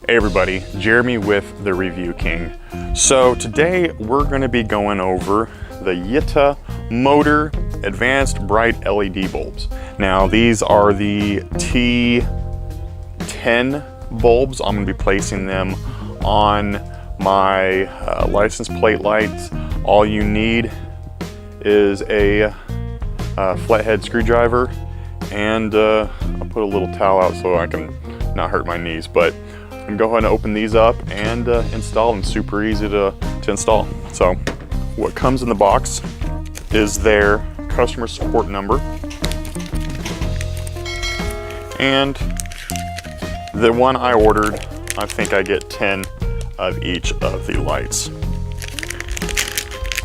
Hey everybody, Jeremy with The Review King. So today we're going to be going over the Yitamotor Advanced Bright LED bulbs. Now these are the T10 bulbs. I'm going to be placing them on my license plate lights. All you need is a flathead screwdriver, and I'll put a little towel out so I can not hurt my knees, but I'm gonna go ahead and open these up and install them. Super easy to install. So what comes in the box is their customer support number and the one I ordered. I think I get 10 of each of the lights.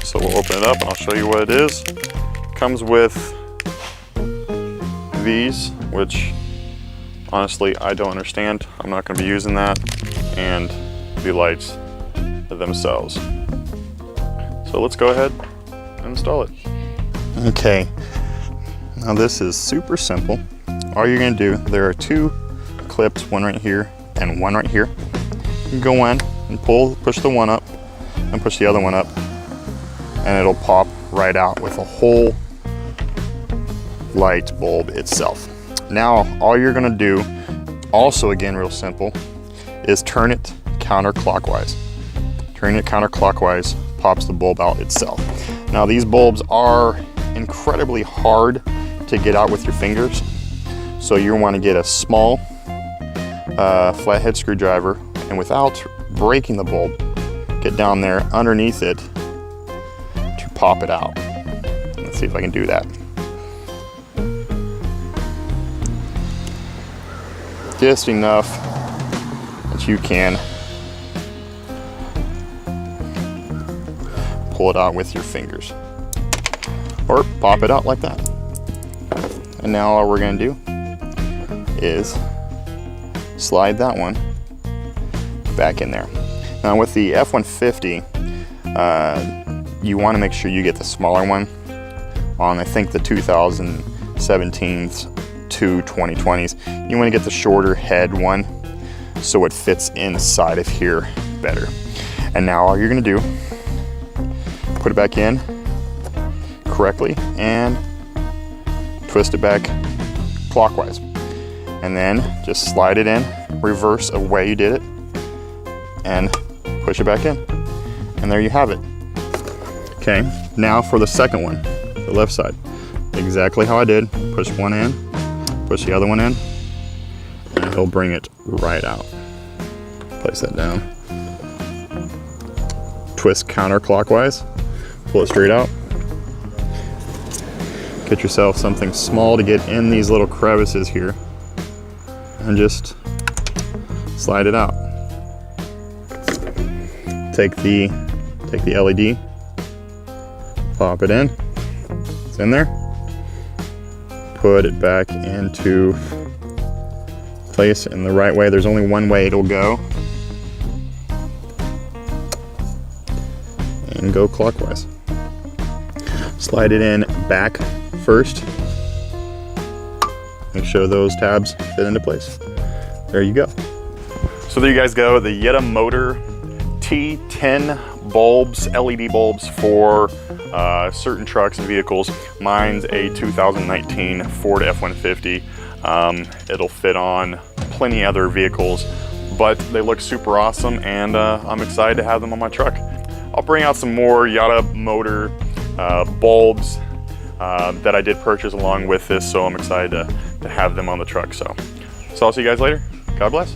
So we'll open it up and I'll show you what it is. Comes with these, which honestly I don't understand. I'm not going to be using that, and the lights themselves. So let's go ahead and install it. Okay, now this is super simple. All you're going to do, there are two clips, one right here and one right here. You go in and push the one up and push the other one up, and it'll pop right out with a whole light bulb itself. Now all you're gonna do, also again real simple, is turn it counterclockwise. Turning it counterclockwise pops the bulb out itself. Now these bulbs are incredibly hard to get out with your fingers, so you want to get a small flathead screwdriver, and without breaking the bulb, get down there underneath it to pop it out. Let's see if I can do that. Just enough that you can pull it out with your fingers, or pop it out like that. And now all we're going to do is slide that one back in there. Now with the F-150, you want to make sure you get the smaller one on, I think, the 2017s to 2020s. You want to get the shorter head one so it fits inside of here better. And now all you're going to do, put it back in correctly and twist it back clockwise, and then just slide it in reverse of where you did it and push it back in, and there you have it. Okay, now for the second one, the left side, exactly how I did. Push one in, push the other one in, and it'll bring it right out. Place that down. Twist counterclockwise, pull it straight out. Get yourself something small to get in these little crevices here, and just slide it out. Take the LED, pop it in. It's in there. Put it back into place in the right way. There's only one way it'll go, and go clockwise. Slide it in back first. Make sure those tabs fit into place. There you go. So there you guys go, the Yitamotor T10 bulbs, LED bulbs for certain trucks and vehicles. Mine's a 2019 Ford F-150. It'll fit on plenty other vehicles, but they look super awesome, and I'm excited to have them on my truck. I'll bring out some more Yitamotor bulbs that I did purchase along with this, so I'm excited to have them on the truck. So I'll see you guys later. God bless.